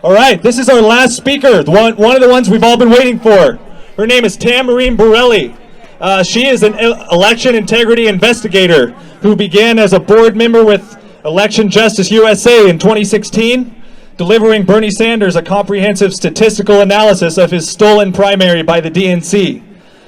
All right, this is our last speaker, one of the ones we've all been waiting for. Her name is Tamborine Borrelli. She is an election integrity investigator who began as a board member with Election Justice USA in 2016, delivering Bernie Sanders a comprehensive statistical analysis of his stolen primary by the DNC.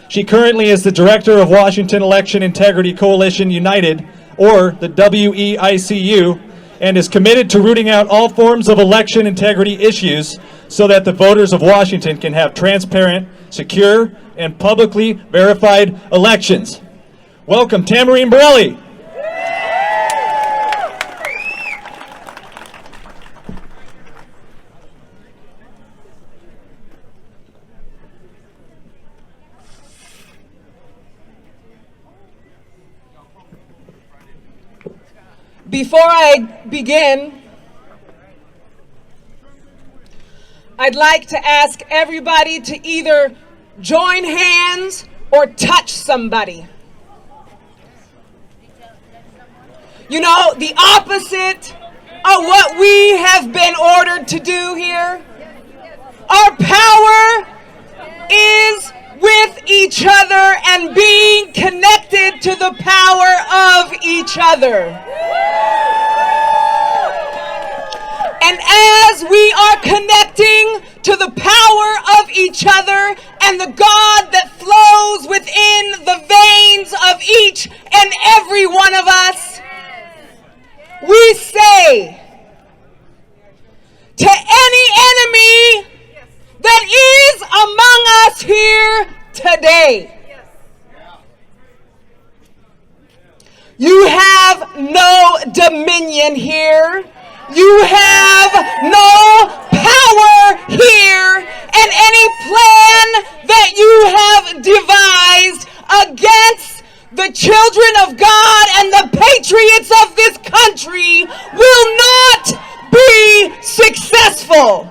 She currently is the director of Washington Election Integrity Coalition United, or the WEICU, and is committed to rooting out all forms of election integrity issues so that the voters of Washington can have transparent, secure, and publicly verified elections. Welcome, Tamborine Borrelli. Before I begin, I'd like to ask everybody to either join hands or touch somebody. You know, the opposite of what we have been ordered to do here. Our power is with each other and being connected to the power of each other. And as we are connecting to the power of each other and the God that flows within the veins of each and every one of us, we say to any enemy that is among us here today, you have no dominion here. You have no power here, and any plan that you have devised against the children of God and the patriots of this country will not be successful.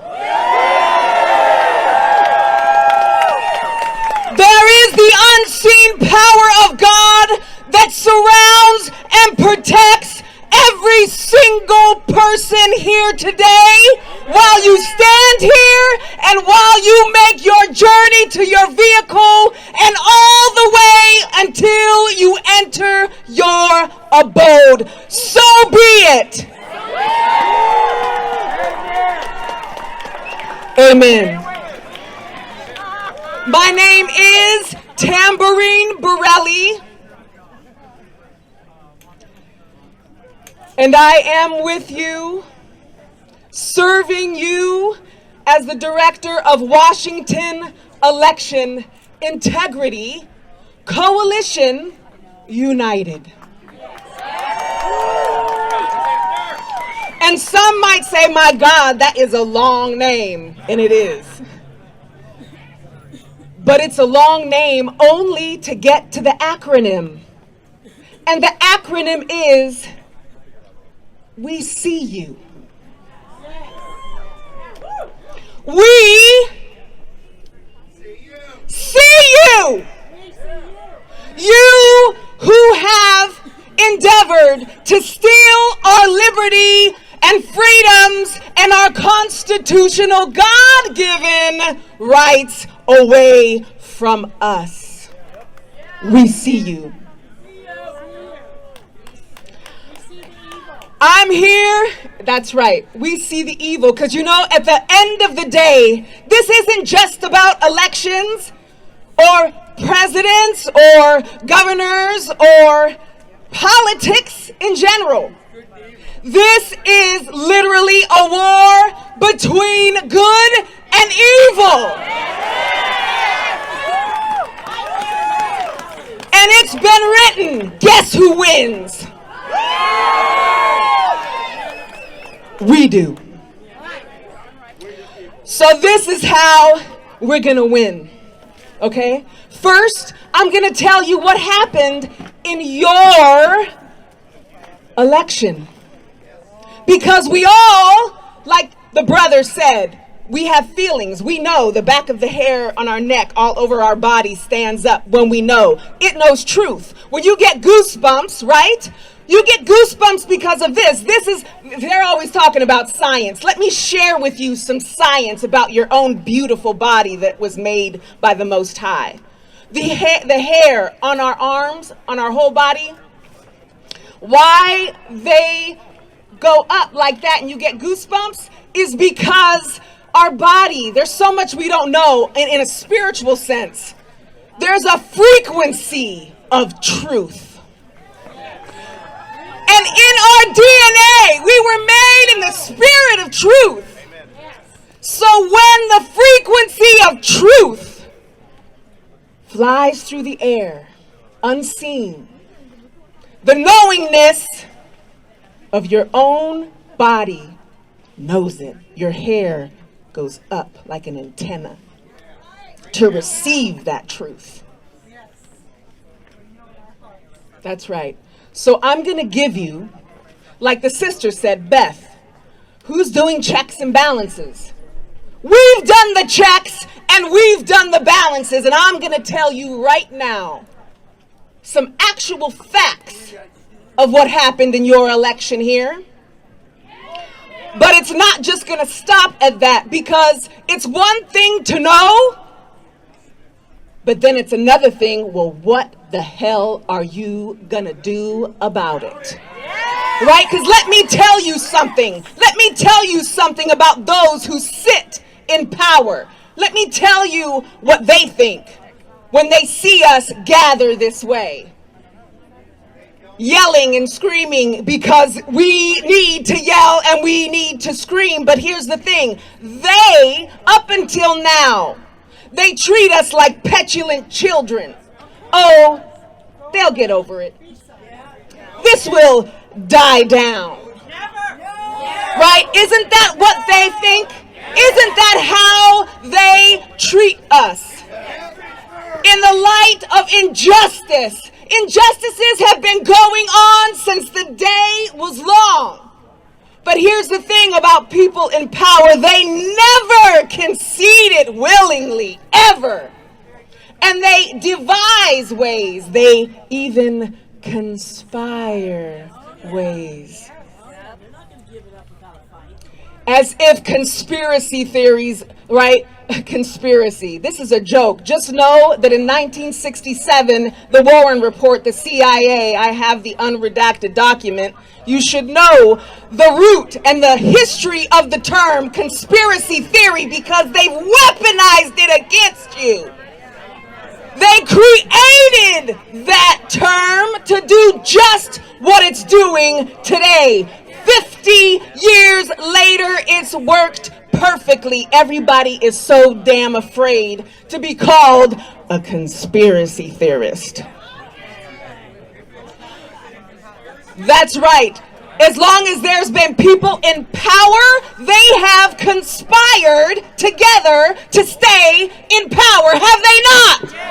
There is the unseen power of God that surrounds and protects every single person here today while you stand here and while you make your journey to your vehicle and all the way until you enter your abode. So be it. Amen. My name is Tamborine Borrelli, and I am with you, serving you as the director of Washington Election Integrity Coalition United. And some might say, my God, that is a long name, and it is. But it's a long name only to get to the acronym. And the acronym is, we see you. We see you. You who have endeavored to steal our liberty and freedoms and our constitutional God-given rights away from us. We see you. I'm here. That's right. We see the evil. Because you know, at the end of the day, this isn't just about elections or presidents or governors or politics in general. This is literally a war between good and evil. And it's been written. Guess who wins? We do. So this is how we're going to win. Okay? First, I'm going to tell you what happened in your election. Because we all, like the brother said, We have feelings. We know the back of the hair on our neck, all over our body stands up when we know. It knows truth. When you get goosebumps, right? You get goosebumps because of this. They're always talking about science. Let me share with you some science about your own beautiful body that was made by the Most High. The hair on our arms, on our whole body, why they go up like that and you get goosebumps is because our body, there's so much we don't know in a spiritual sense. There's a frequency of truth. And in our DNA, we were made in the spirit of truth. So when the frequency of truth flies through the air, unseen, the knowingness of your own body knows it. Your hair goes up like an antenna to receive that truth. That's right. So I'm going to give you, like the sister said, Beth, who's doing checks and balances? We've done the checks and we've done the balances, and I'm going to tell you right now some actual facts of what happened in your election here. But it's not just going to stop at that, because it's one thing to know, but then it's another thing, well, what the hell are you going to do about it? Right? Because let me tell you something. Let me tell you something about those who sit in power. Let me tell you what they think when they see us gather this way. Yelling and screaming because we need to yell and we need to scream. But here's the thing. They, up until now, they treat us like petulant children. Oh, they'll get over it. This will die down. Right? Isn't that what they think? Isn't that how they treat us? In the light of injustice. Injustices have been going on since the day was long. But here's the thing about people in power. They never concede it willingly, ever. And they devise ways. They even conspire ways. As if conspiracy theories, right? Conspiracy. This is a joke. Just know that in 1967, the Warren Report, the CIA, I have the unredacted document. You should know the root and the history of the term conspiracy theory because they've weaponized it against you. They created that term to do just what it's doing today. 50 years later, it's worked perfectly. Everybody is so damn afraid to be called a conspiracy theorist. That's right. As long as there's been people in power, they have conspired together to stay in power. Have they not? Yes.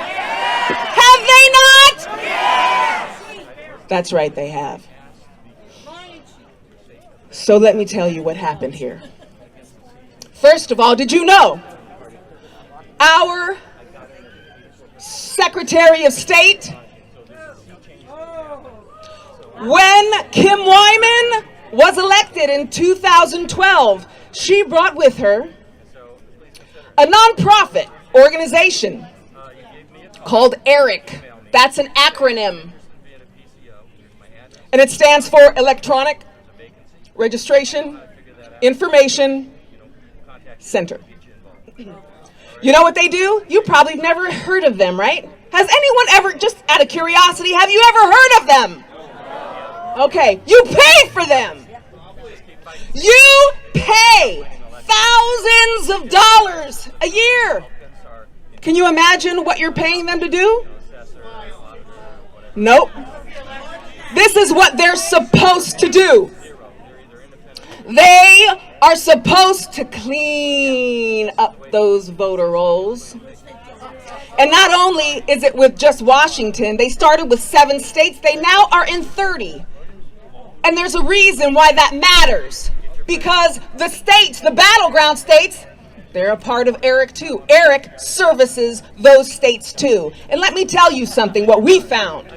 Have they not? Yes. That's right, they have. So let me tell you what happened here. First of all, did you know our Secretary of State, when Kim Wyman was elected in 2012, she brought with her a nonprofit organization called ERIC. That's an acronym. And it stands for Electronic Registration Information Center. You know what they do? You probably never heard of them, right? Has anyone ever, just out of curiosity, have you ever heard of them? Okay, you pay for them. You pay thousands of dollars a year. Can you imagine what you're paying them to do? Nope. This is what they're supposed to do. They are supposed to clean up those voter rolls. And not only is it with just Washington, they started with 7 states, they now are in 30. And there's a reason why that matters. Because the states, the battleground states, They're a part of ERIC too. ERIC services those states too. And let me tell you something, what we found.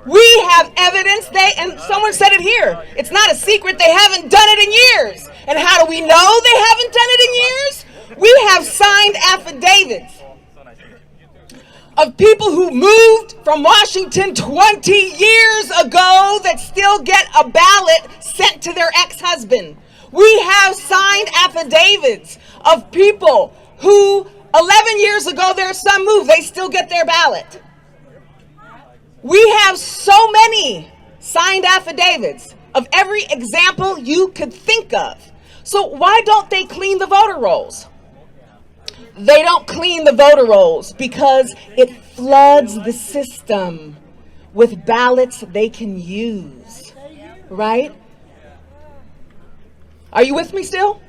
We have evidence, and someone said it here, it's not a secret, they haven't done it in years. And how do we know they haven't done it in years? We have signed affidavits of people who moved from Washington 20 years ago that still get a ballot sent to their ex-husband. We have signed affidavits of people who 11 years ago their son moved, they still get their ballot. We have so many signed affidavits of every example you could think of. So why don't they clean the voter rolls? They don't clean the voter rolls because it floods the system with ballots they can use, right? Are you with me still?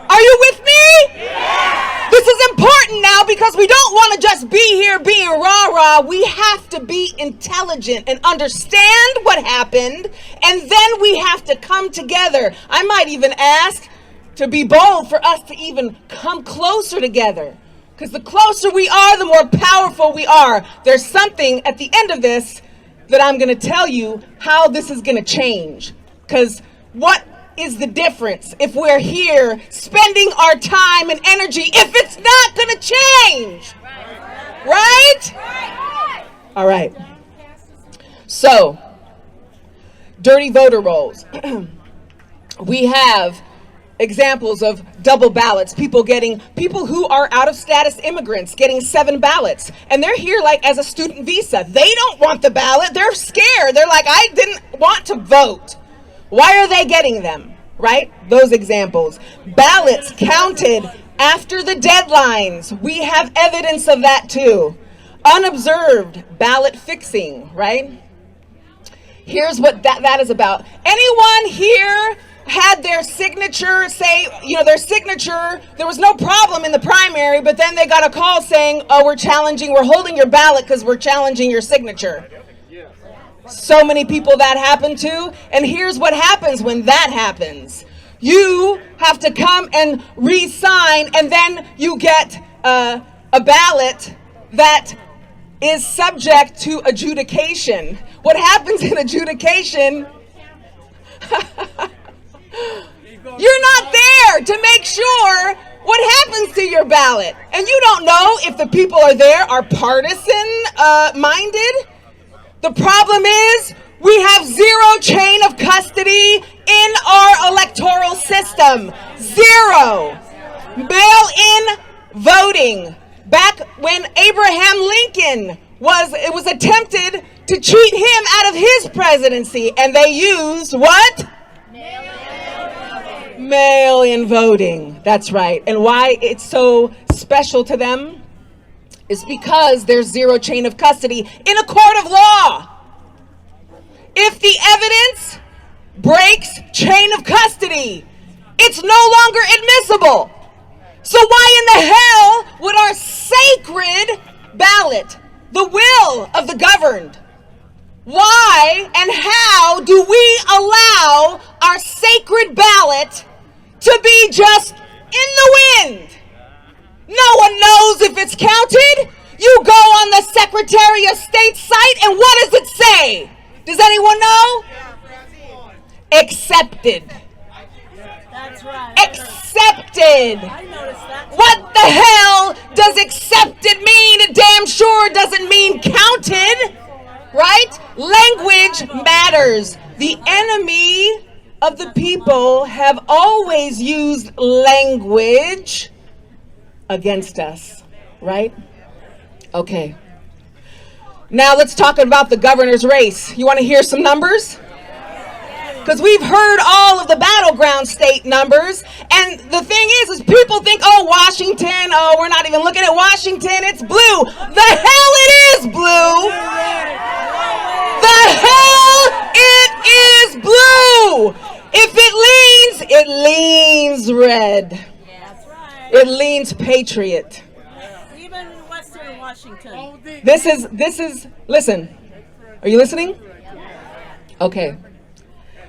Are you with me? Yeah. This is important now because we don't want to just be here being rah-rah. We have to be intelligent and understand what happened, and then we have to come together. I might even ask to be bold for us to even come closer together, because the closer we are, the more powerful we are. There's something at the end of this that I'm going to tell you how this is going to change, because what is the difference if we're here spending our time and energy if it's not going to change? Right? All right. So, dirty voter rolls. We have examples of double ballots, people who are out of status immigrants getting 7 ballots, and they're here like as a student visa. They don't want the ballot. They're scared. They're like, I didn't want to vote. Why are they getting them, right? Those examples. Ballots counted after the deadlines. We have evidence of that too. Unobserved ballot fixing, right? Here's what that is about. Anyone here had their signature say, their signature, there was no problem in the primary, but then they got a call saying, oh, we're holding your ballot because we're challenging your signature. So many people that happened to, and here's what happens when that happens. You have to come and re-sign, and then you get a ballot that is subject to adjudication. What happens in adjudication, you're not there to make sure what happens to your ballot. And you don't know if the people are partisan minded. The problem is we have zero chain of custody in our electoral system. Zero. Mail-in voting. Back when Abraham Lincoln it was attempted to cheat him out of his presidency, and they used what? Mail-in voting. That's right. And why it's so special to them is because there's zero chain of custody in a court of law. If the evidence breaks chain of custody, it's no longer admissible. So why in the hell would our sacred ballot, the will of the governed, why and how do we allow our sacred ballot to be just in the wind? No one knows if it's counted. You go on the Secretary of State's site, and what does it say? Does anyone know? Accepted. That's right. Accepted. I noticed that. What the hell does accepted mean? It damn sure doesn't mean counted, right? Language matters. The enemy of the people have always used language against us, right? Okay. Now let's talk about the governor's race. You want to hear some numbers? Because we've heard all of the battleground state numbers, and the thing is people think, oh, Washington, oh, we're not even looking at Washington, it's blue. The hell it is blue. The hell it is blue. If it leans red. That's right. It leans patriot. Even in Western Washington. This is, listen, are you listening? Okay.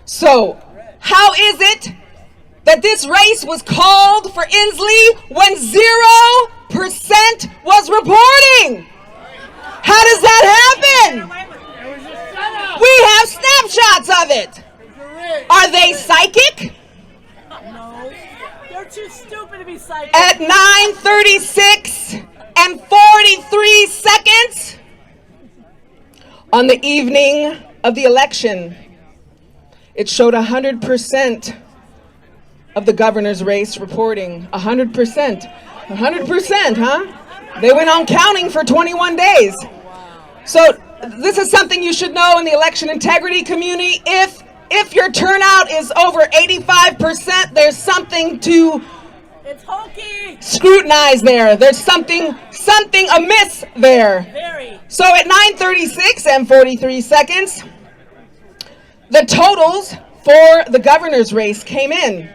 So, how is it that this race was called for Inslee when 0% was reporting. How does that happen? We have snapshots of it. Are they psychic? No. They're too stupid to be psychic. At 9:36 and 43 seconds on the evening of the election, it showed 100% of the governor's race reporting. 100%. 100%, huh? They went on counting for 21 days. So this is something you should know in the election integrity community. If your turnout is over 85%, there's something to It's hokey. scrutinize there. There's something amiss there. Very. So at 9:36 and 43 seconds, the totals for the governor's race came in.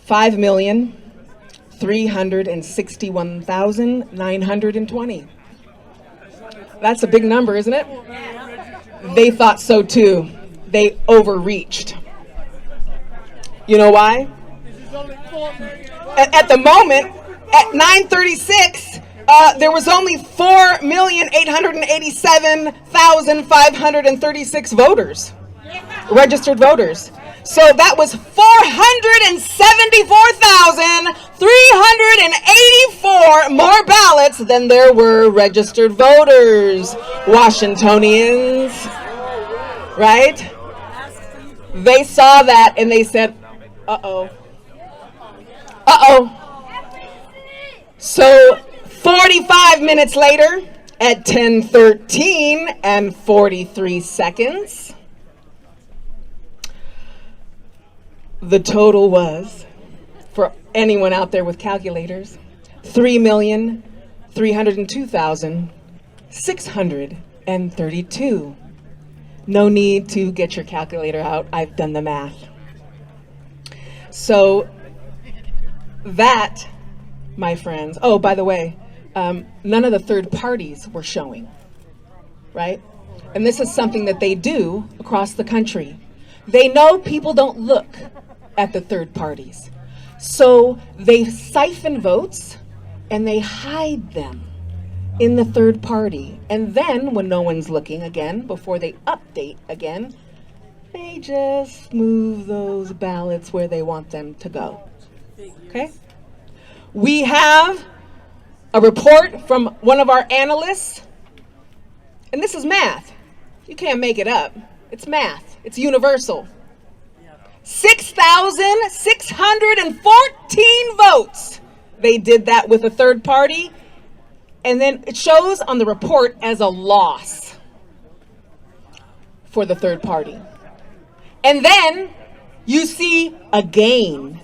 5,361,920. That's a big number, isn't it? They thought so too. They overreached. You know why? At the moment, at 9:36, there was only 4,887,536 voters, registered voters. So that was 474,384 more ballots than there were registered voters, Washingtonians, right? They saw that and they said, uh-oh. Uh-oh. So 45 minutes later, at 10:13 and 43 seconds, the total was, for anyone out there with calculators, 3,302,632. No need to get your calculator out. I've done the math. So that, my friends, oh, by the way, none of the third parties were showing, right? And this is something that they do across the country. They know people don't look at the third parties. So they siphon votes and they hide them in the third party. And then when no one's looking again, before they update again, they just move those ballots where they want them to go. Okay? We have a report from one of our analysts, and this is math. You can't make it up. It's math. It's universal. 6,614 votes. They did that with a third party, and then it shows on the report as a loss for the third party. And then you see a gain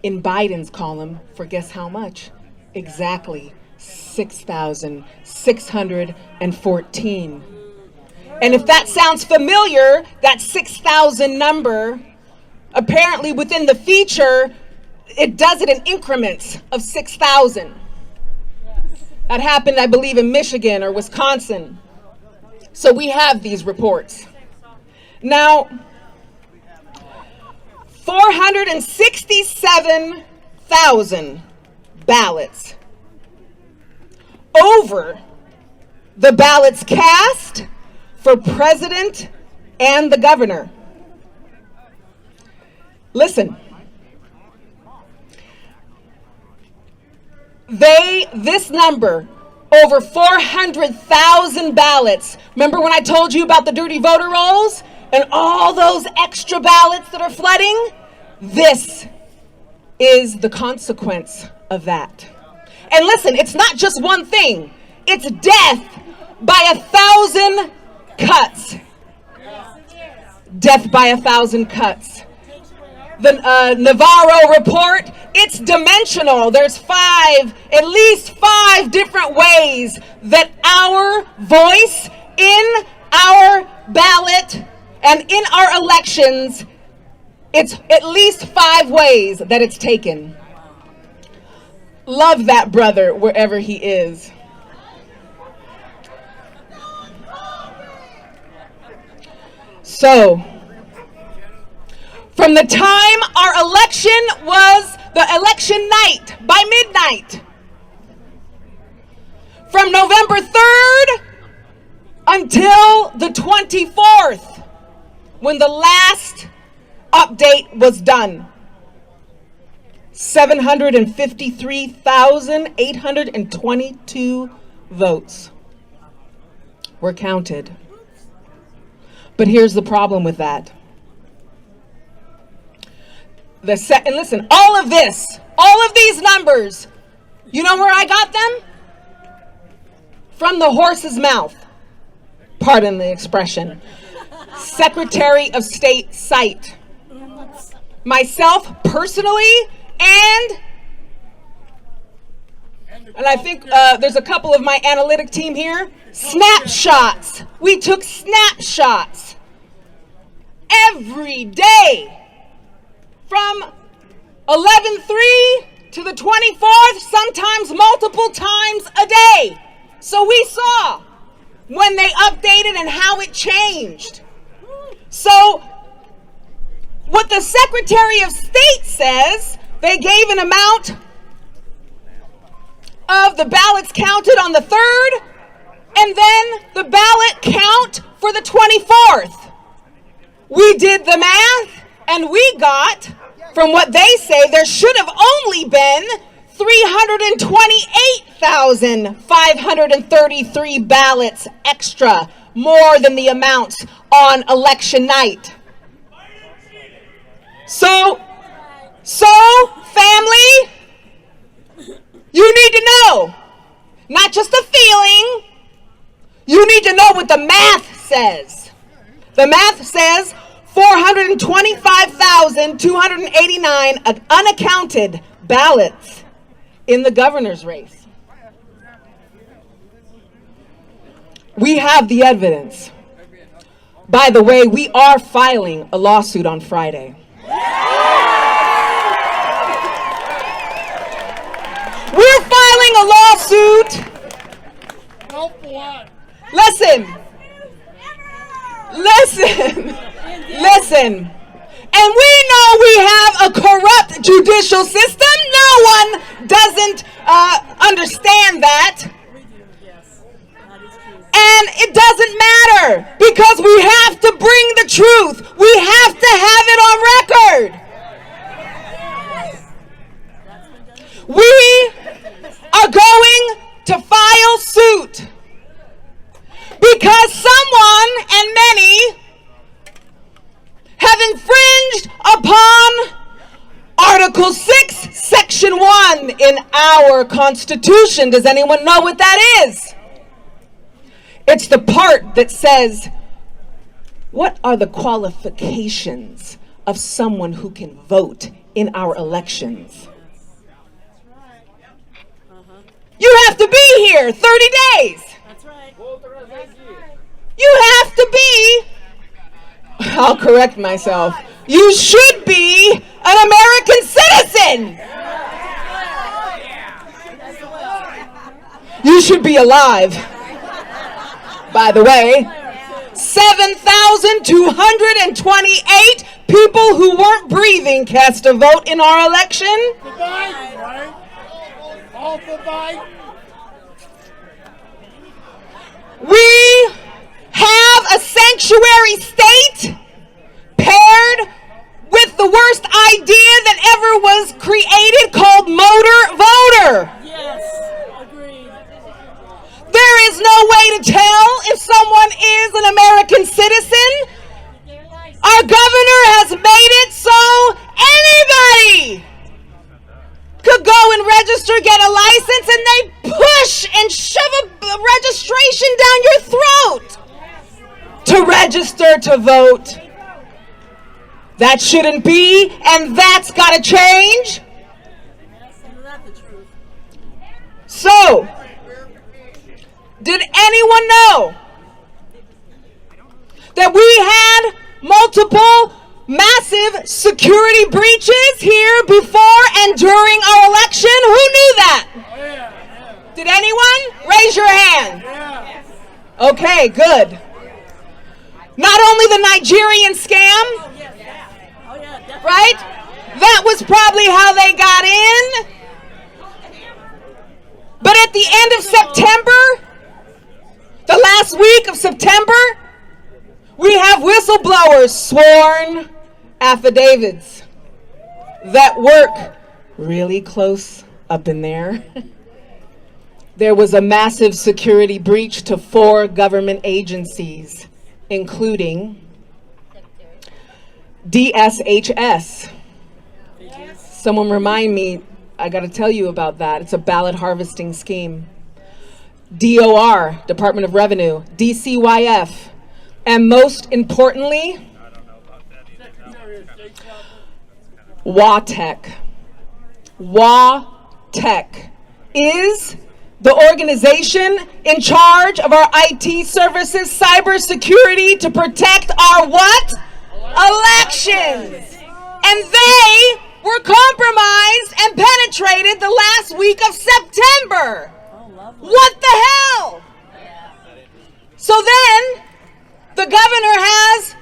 in Biden's column for guess how much? Exactly 6,614. And if that sounds familiar, that 6,000 number, apparently within the feature, it does it in increments of 6,000. That happened, I believe, in Michigan or Wisconsin. So we have these reports. Now, 467,000 ballots over the ballots cast for president and the governor. Listen, this number, over 400,000 ballots. Remember when I told you about the dirty voter rolls and all those extra ballots that are flooding? This is the consequence of that. And listen, it's not just one thing. It's death by 1,000 cuts. Death by 1,000 cuts. The Navarro report, it's dimensional. There's at least five different ways that our voice in our ballot and in our elections, it's at least 5 ways that it's taken. Love that brother wherever he is. So, From the time our election was the election night by midnight, from November 3rd until the 24th, when the last update was done, 753,822 votes were counted. But here's the problem with that. And listen, all of these numbers, you know where I got them? From the horse's mouth. Pardon the expression. Secretary of State site. Myself personally, and I think there's a couple of my analytic team here. Snapshots. We took snapshots every day from 11/3 to the 24th, sometimes multiple times a day. So we saw when they updated and how it changed. So what the Secretary of State says, they gave an amount of the ballots counted on the 3rd, and then the ballot count for the 24th. We did the math, and we got, from what they say, there should have only been 328,533 ballots extra, more than the amounts on election night. So, family, you need to know, not just a feeling, you need to know what the math says. The math says 425,289 unaccounted ballots in the governor's race. We have the evidence. By the way, we are filing a lawsuit on Friday. We're filing a lawsuit. Listen. And we know we have a corrupt judicial system. No one doesn't understand that. And it doesn't matter, because we have to bring the truth. We have to have it on record. We are going to file suit because someone, and many, have infringed upon Article 6, Section 1 in our Constitution. Does anyone know what that is? It's the part that says, what are the qualifications of someone who can vote in our elections? You have to be here 30 days. That's right. You have to be, I'll correct myself, you should be an American citizen. You should be alive. By the way, 7,228 people who weren't breathing cast a vote in our election. We have a sanctuary state paired with the worst idea that ever was created called motor voter. Yes, agreed. There is no way to tell if someone is an American citizen. Our governor has made it so anybody could go and register, get a license, and they push and shove a registration down your throat to register to vote. That shouldn't be, and that's got to change. So, did anyone know that we had multiple massive security breaches here before and during our election? Who knew that? Did anyone? Raise your hand. Okay, good. Not only the Nigerian scam, right? That was probably how they got in. But at the end of September, the last week of September, we have whistleblowers, sworn affidavits that work really close up in there. There was a massive security breach to 4 government agencies, including DSHS. Someone remind me, I got to tell you about that. It's a ballot harvesting scheme. DOR, Department of Revenue, DCYF, and most importantly, WATEC. WATEC is the organization in charge of our IT services, cybersecurity to protect our what? Elections. And they were compromised and penetrated the last week of September. What the hell? So then, the governor has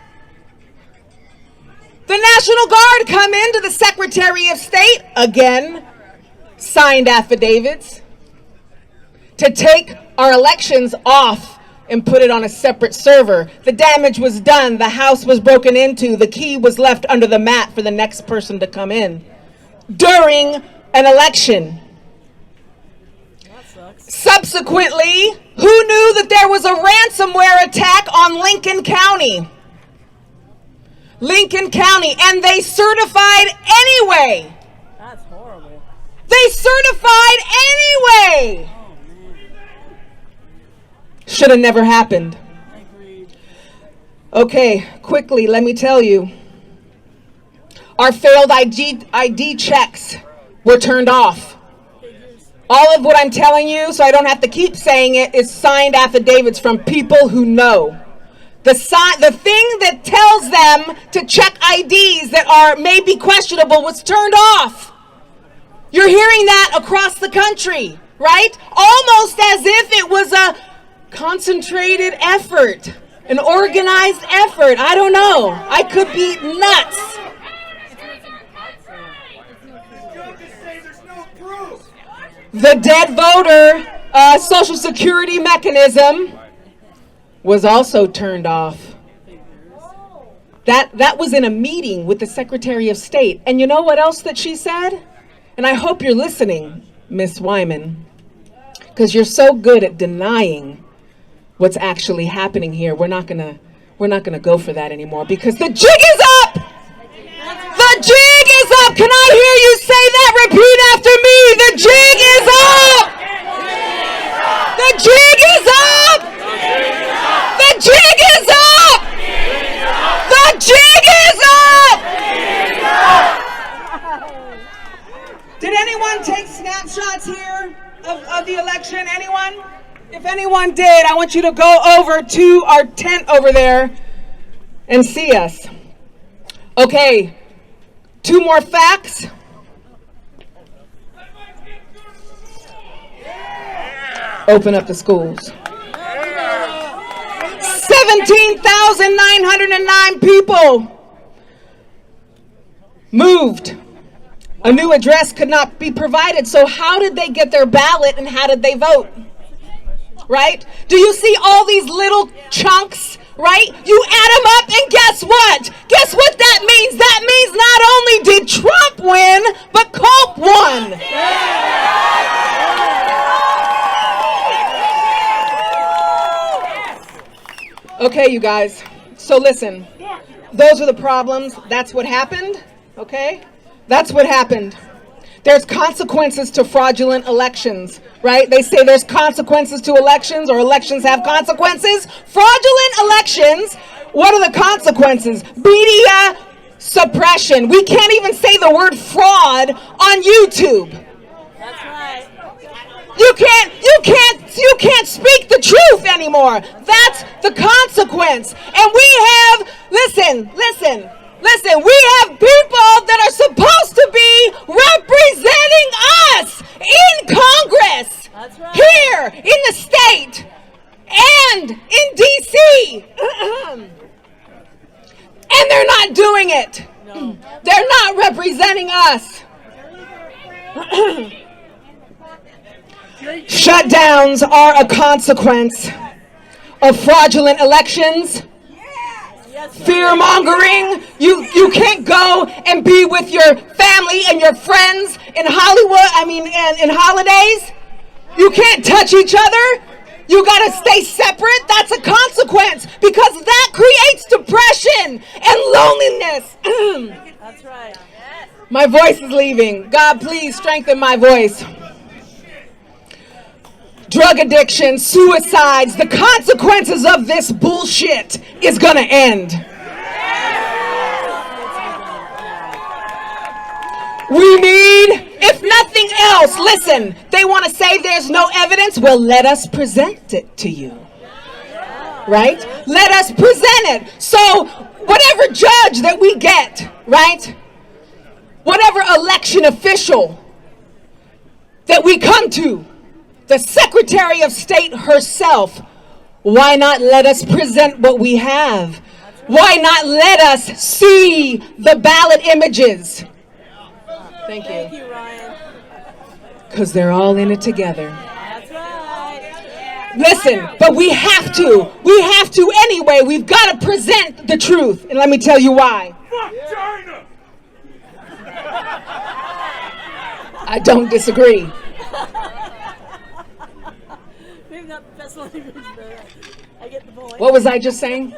the National Guard come into the Secretary of State, again, signed affidavits, to take our elections off and put it on a separate server. The damage was done, the house was broken into, the key was left under the mat for the next person to come in during an election. Subsequently, who knew that there was a ransomware attack on Lincoln County? Lincoln County, and they certified anyway. That's horrible. They certified anyway. Should have never happened. Agreed. Okay, quickly, let me tell you. Our failed ID checks were turned off. All of what I'm telling you, so I don't have to keep saying it, is signed affidavits from people who know. The thing that tells them to check IDs that are maybe questionable was turned off. You're hearing that across the country, right? Almost as if it was a concentrated effort, an organized effort. I don't know. I could be nuts. The dead voter Social Security mechanism was also turned off. That was in a meeting with the Secretary of State. And you know what else that she said? And I hope you're listening, Miss Wyman, because you're so good at denying what's actually happening here. We're not gonna go for that anymore because the jig is up. The jig is up. Can I hear you say that? Repeat after me. The jig is up. The jig is up. The jig is up. The jig is up. Did anyone take snapshots here of the election? Anyone? If anyone did, I want you to go over to our tent over there and see us. Okay, 2 more facts. Open up the schools. 17,909 people moved. A new address could not be provided. So how did they get their ballot and how did they vote? Right? Do you see all these little chunks? Right? You add them up and guess what? Guess what that means? That means not only did Trump win, but Cope won. Okay, you guys. So listen. Those are the problems. That's what happened. Okay? That's what happened. There's consequences to fraudulent elections, right? They say there's consequences to elections or elections have consequences. Fraudulent elections, what are the consequences? Media suppression. We can't even say the word fraud on YouTube. That's right. You can't speak the truth anymore. That's the consequence. And we have, listen, we have people that are supposed to be representing us in Congress, That's right. here in the state and in DC. And they're not doing it. No. They're Shutdowns are a consequence of fraudulent elections. Fear mongering. You can't go and be with your family and your friends in Hollywood. And in holidays. You can't touch each other. You gotta stay separate. That's a consequence because that creates depression and loneliness. That's right. My voice is leaving. God, please strengthen my voice. Drug addiction, suicides, the consequences of this bullshit is gonna end. We need, if nothing else, listen, they want to say there's no evidence. Well, let us present it to you. Right? Let us present it. So whatever judge that we get, right? Whatever election official that we come to, the Secretary of State herself, why not let us present what we have? Why not let us see the ballot images? Thank you, Ryan. Because they're all in it together. That's right. Listen, but we have to anyway. We've got to present the truth. And let me tell you why. Fuck China! I don't disagree. Maybe not the best language, but I get the point. What was I just saying?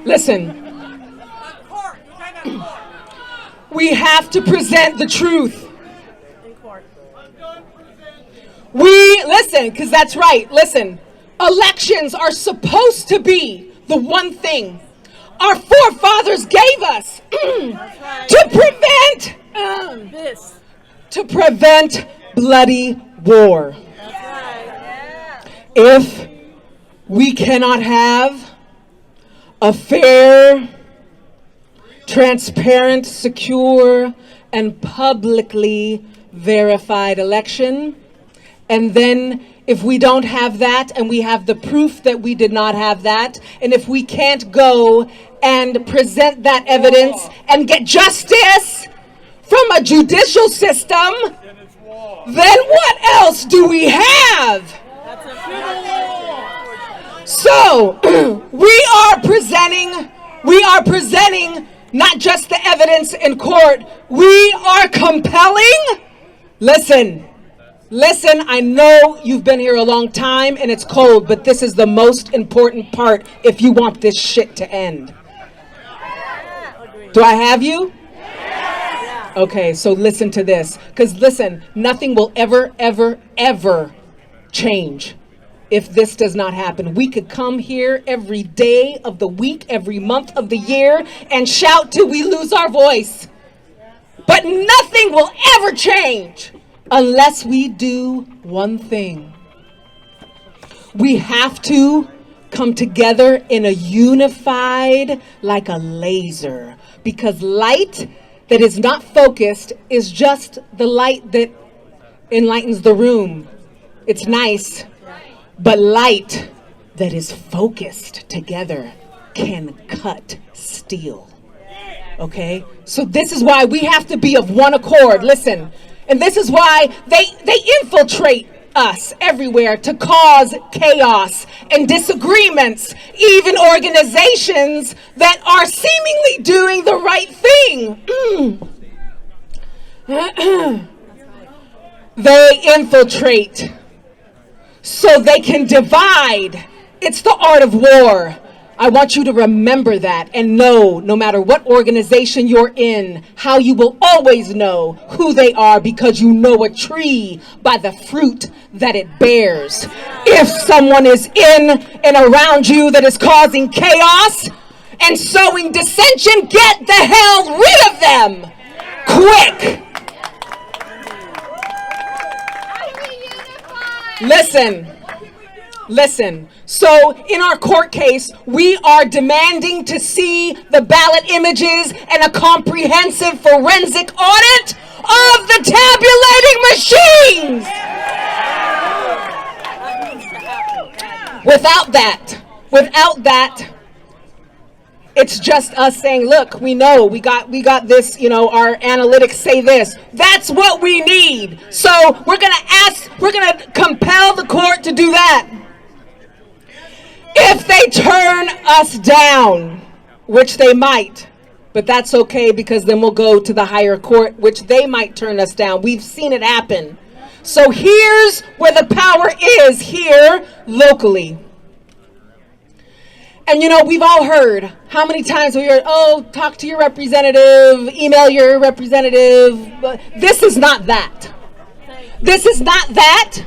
Listen. We have to present the truth. In court. Listen, because that's right. Listen, elections are supposed to be the one thing our forefathers gave us to prevent bloody war. That's right. If we cannot have a fair, transparent, secure, and publicly verified election, and then if we don't have that and we have the proof that we did not have that, and if we can't go and present that evidence and get justice from a judicial system, then what else do we have? That's a civil war. So we are presenting not just the evidence in court, we are compelling. Listen, I know you've been here a long time and it's cold, but this is the most important part if you want this shit to end. Do I have you? Okay, so listen to this. Because listen, nothing will ever change if this does not happen. We could come here every day of the week, every month of the year, and shout till we lose our voice. But nothing will ever change unless we do one thing. We have to come together in a unified, like a laser. Because light that is not focused is just the light that enlightens the room. It's nice. But light that is focused together can cut steel. Okay? So this is why we have to be of one accord. Listen. And this is why they infiltrate us everywhere to cause chaos and disagreements, even organizations that are seemingly doing the right thing. They infiltrate so they can divide. It's the art of war. I want you to remember that and know, no matter what organization you're in, how you will always know who they are, because you know a tree by the fruit that it bears. If someone is in and around you that is causing chaos and sowing dissension, get the hell rid of them quick. Listen. So in our court case, we are demanding to see the ballot images and a comprehensive forensic audit of the tabulating machines. Without that, It's just us saying, look, we know we got this, our analytics say this. That's what we need. So we're going to compel the court to do that. If they turn us down, which they might, but that's okay because then we'll go to the higher court, which they might turn us down. We've seen it happen. So here's where the power is, here locally. And we've all heard, how many times we heard, oh, talk to your representative, email your representative. But this is not that. This is not that.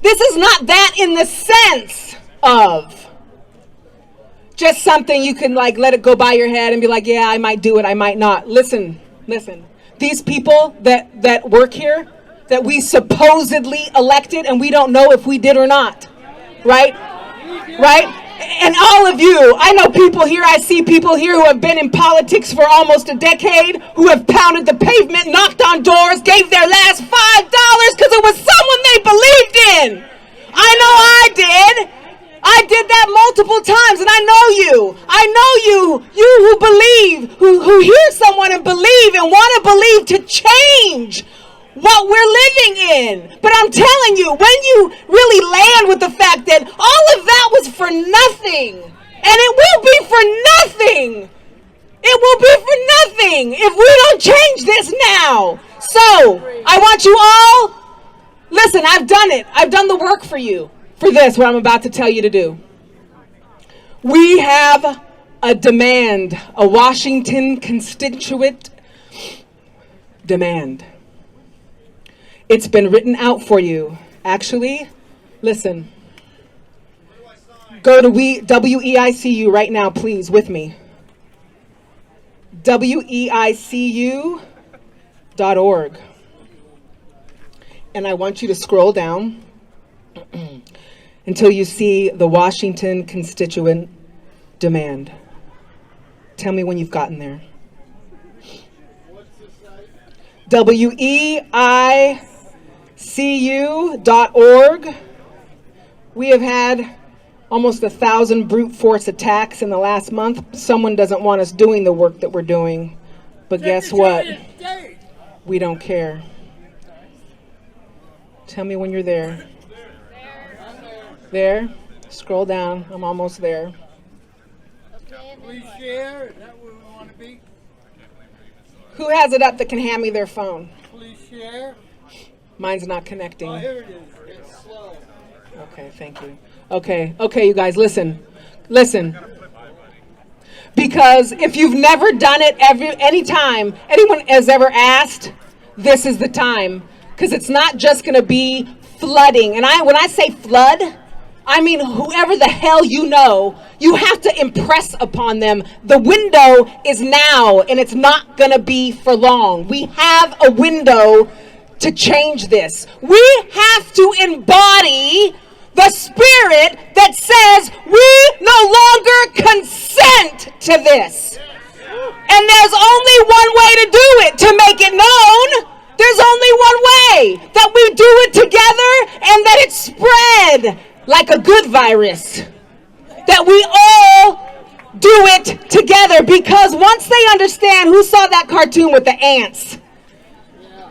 This is not that in the sense of just something you can let it go by your head and be like, yeah, I might do it, I might not. Listen. These people that work here, that we supposedly elected and we don't know if we did or not. Right? And all of you, I know people here, I see people here who have been in politics for almost a decade, who have pounded the pavement, knocked on doors, gave their last $5 because it was someone they believed in. I know I did. I did that multiple times, and I know you who believe, who hear someone and believe and want to believe to change what we're living in. But I'm telling you, when you really land with the fact that all of that was for nothing, and it will be for nothing. It will be for nothing if we don't change this now. So, I want you all, listen, I've done it. I've done the work for you, for this, what I'm about to tell you to do. We have a demand, a Washington constituent demand. It's been written out for you. Actually, listen. Go to WEICU right now, please, with me. WEICU.org. And I want you to scroll down until you see the Washington constituent demand. Tell me when you've gotten there. WEICU.org. We have had almost 1,000 brute force attacks in the last month. Someone doesn't want us doing the work that we're doing. But guess what? We don't care. Tell me when you're there. There? Scroll down. I'm almost there. Please share. Is that where we want to be? Who has it up that can hand me their phone? Please share. Mine's not connecting. Oh, here it is. It's slow. Okay, thank you. Okay, you guys, listen. Because if you've never done it anytime anyone has ever asked, this is the time. Because it's not just going to be flooding. And when I say flood, I mean whoever the hell you have to impress upon them. The window is now, and it's not going to be for long. We have a window to change this. We have to embody the spirit that says we no longer consent to this. And there's only one way to do it, to make it known. There's only one way, that we do it together and that it's spread like a good virus. That we all do it together, because once they understand, who saw that cartoon with the ants?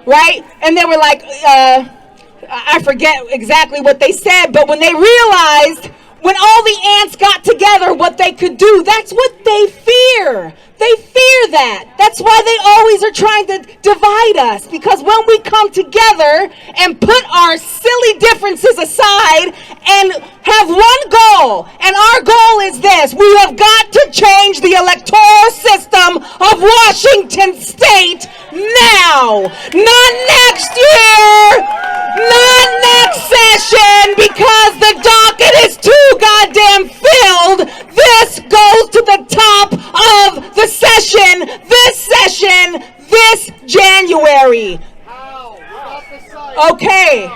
Right? And they were like, I forget exactly what they said, but when they realized, when all the ants got together, what they could do, that's what they fear. They fear that. That's why they always are trying to divide us, because when we come together and put our silly differences aside and have one goal, and our goal is this: we have got to change the electoral system of Washington State now. Not next year, not next session, because the docket is too goddamn filled. This goes to the top of the session, this January. Okay.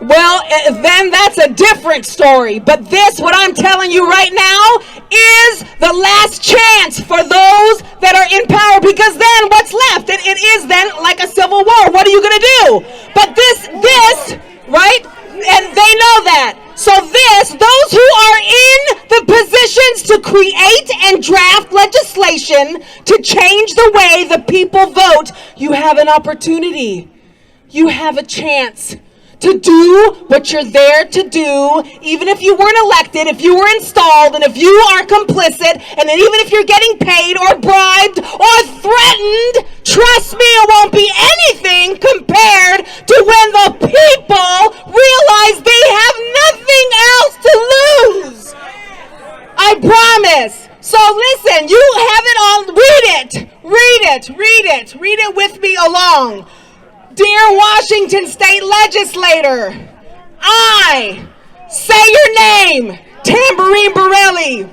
Well, then that's a different story. But this, what I'm telling you right now, is the last chance for those that are in power, because then what's left? It is then like a civil war. What are you going to do? But this, right? And they know that. So those who are in the positions to create and draft legislation to change the way the people vote, you have an opportunity. You have a chance to do what you're there to do, even if you weren't elected, if you were installed, and if you are complicit, and then even if you're getting paid or bribed or threatened, trust me, it won't be anything compared to when the people realize they have nothing else to lose. I promise. So listen, you have it all. Read it with me along. Dear Washington State Legislator, I say your name, Tamborine Borrelli,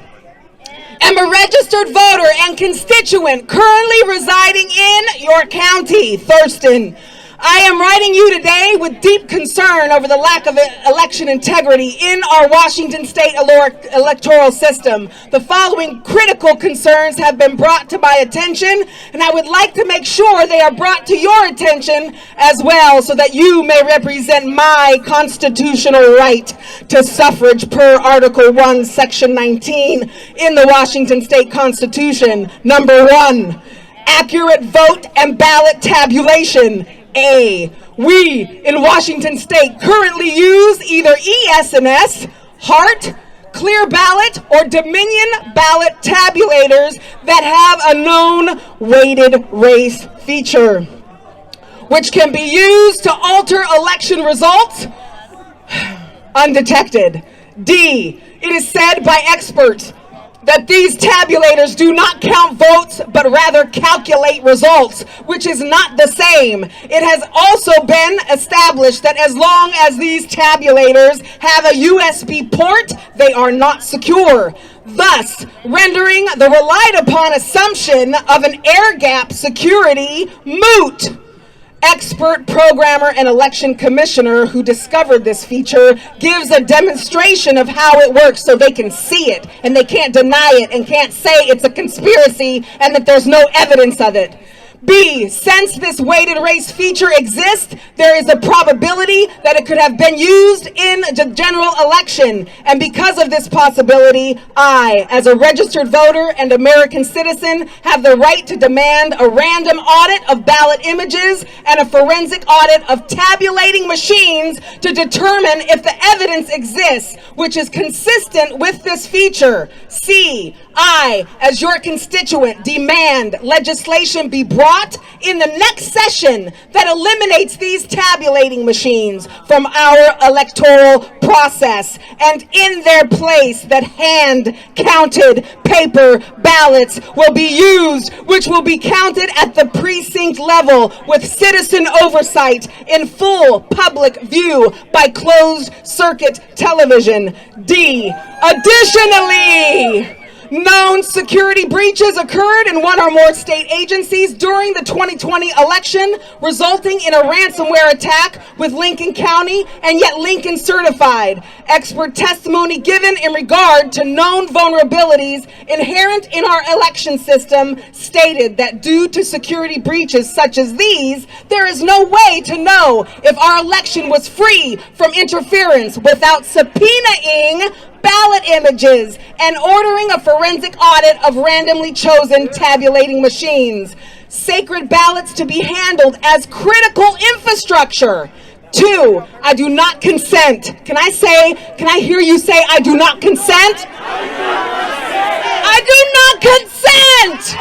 am a registered voter and constituent currently residing in your county, Thurston. I am writing you today with deep concern over the lack of election integrity in our Washington State electoral system. The following critical concerns have been brought to my attention, and I would like to make sure they are brought to your attention as well, so that you may represent my constitutional right to suffrage per Article 1, Section 19 in the Washington State Constitution. Number 1, accurate vote and ballot tabulation. A, we in Washington State currently use either ES&S, HART, Clear Ballot, or Dominion ballot tabulators that have a known weighted race feature, which can be used to alter election results undetected. D, it is said by experts that these tabulators do not count votes, but rather calculate results, which is not the same. It has also been established that as long as these tabulators have a USB port, they are not secure, thus rendering the relied upon assumption of an air gap security moot. Expert programmer and election commissioner who discovered this feature gives a demonstration of how it works so they can see it and they can't deny it and can't say it's a conspiracy and that there's no evidence of it. B, since this weighted race feature exists, there is a probability that it could have been used in the general election. And because of this possibility, I, as a registered voter and American citizen, have the right to demand a random audit of ballot images and a forensic audit of tabulating machines to determine if the evidence exists, which is consistent with this feature. C, I, as your constituent, demand legislation be brought in the next session that eliminates these tabulating machines from our electoral process, and in their place that hand-counted paper ballots will be used, which will be counted at the precinct level with citizen oversight in full public view by closed circuit television. D, additionally, known security breaches occurred in one or more state agencies during the 2020 election, resulting in a ransomware attack with Lincoln County and yet Lincoln certified. Expert testimony given in regard to known vulnerabilities inherent in our election system stated that due to security breaches such as these, there is no way to know if our election was free from interference without subpoenaing ballot images and ordering a forensic audit of randomly chosen tabulating machines. Sacred ballots to be handled as critical infrastructure. 2, I do not consent. Can I hear you say, I do not consent? I do not consent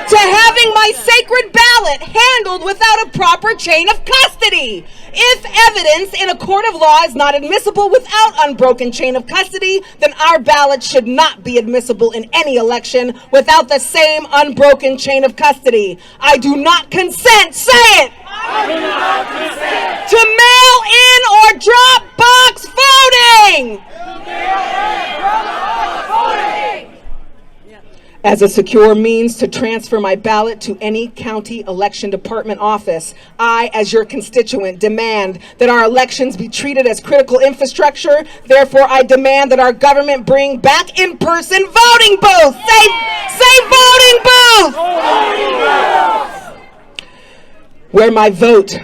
to having my sacred ballot handled without a proper chain of custody. If evidence in a court of law is not admissible without unbroken chain of custody, then our ballot should not be admissible in any election without the same unbroken chain of custody. I do not consent, say it! I do not consent to mail-in or drop box voting! as a secure means to transfer my ballot to any county election department office. I, as your constituent, demand that our elections be treated as critical infrastructure. Therefore, I demand that our government bring back in-person voting booths. Say voting booths! Where my vote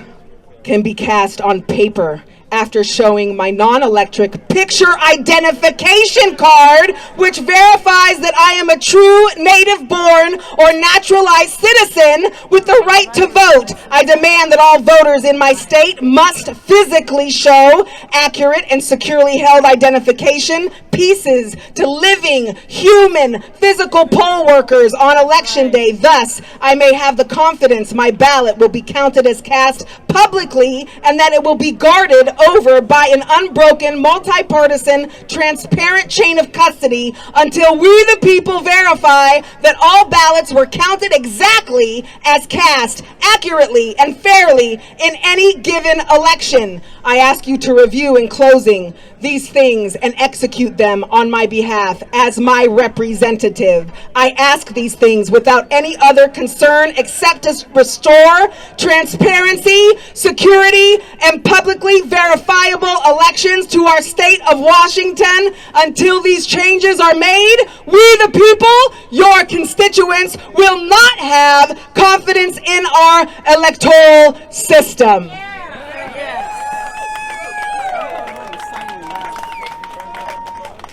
can be cast on paper after showing my non-electric picture identification card, which verifies that I am a true native-born or naturalized citizen with the right to vote. I demand that all voters in my state must physically show accurate and securely held identification pieces to living, human, physical poll workers on election day. Thus, I may have the confidence my ballot will be counted as cast publicly and that it will be guarded over by an unbroken, multi-partisan, transparent chain of custody until we the people verify that all ballots were counted exactly as cast, accurately and fairly in any given election. I ask you to review in closing these things and execute them on my behalf as my representative. I ask these things without any other concern except to restore transparency, security, and publicly verifiable elections to our state of Washington. Until these changes are made, we the people, your constituents, will not have confidence in our electoral system.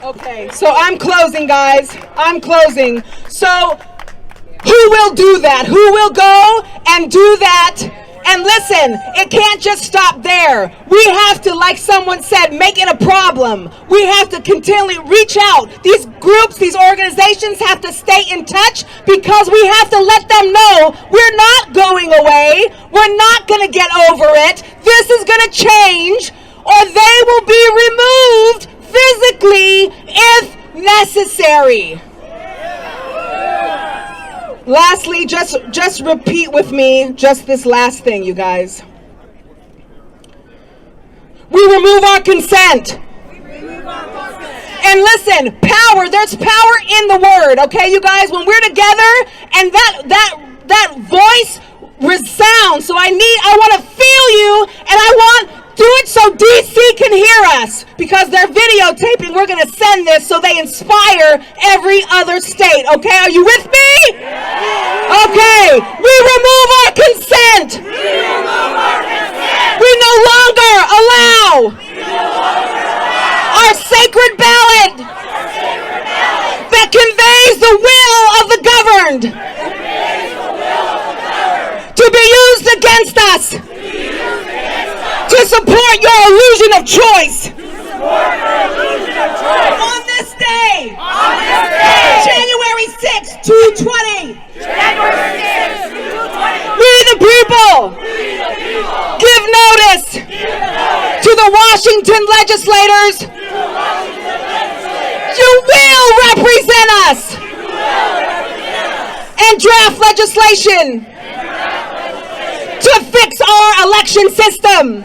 Okay, so I'm closing, guys. I'm closing. So who will do that? Who will go and do that? And listen, it can't just stop there. We have to, like someone said, make it a problem. We have to continually reach out. These groups, these organizations have to stay in touch because we have to let them know we're not going away. We're not going to get over it. This is going to change, or they will be removed physically if necessary. Lastly, just repeat with me just this last thing, you guys. We remove our consent. And listen, power, there's power in the word, okay, you guys? When we're together and that voice resounds, so I want to feel you, and I want do it so DC can hear us because they're videotaping. We're going to send this so they inspire every other state. Okay, are you with me? Okay, we remove our consent. We no longer allow our sacred ballot that conveys the will of the governed to be used against us. To support your illusion of choice. On this day. January 6, 2020. We the people. Give notice to the Washington legislators. You will represent us. And draft legislation to fix our election system.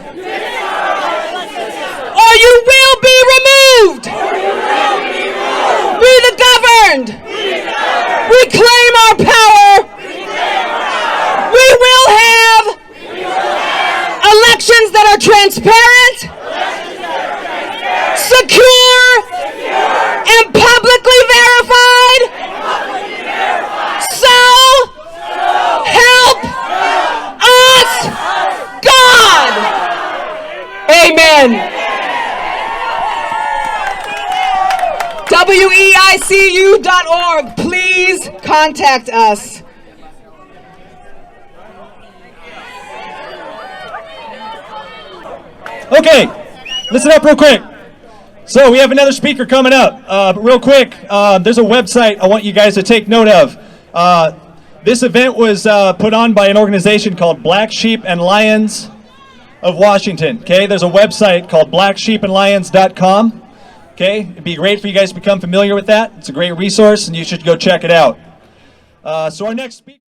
Or you will be removed. We the governed. We claim our power. We will have elections that are transparent, secure, and publicly verified. So help us God. Amen. WEICU.org. Please contact us. Okay, listen up real quick. So we have another speaker coming up. But real quick, there's a website I want you guys to take note of. This event was put on by an organization called Black Sheep and Lions of Washington. Okay, there's a website called blacksheepandlions.com. Okay, it'd be great for you guys to become familiar with that. It's a great resource, and you should go check it out. So our next speaker.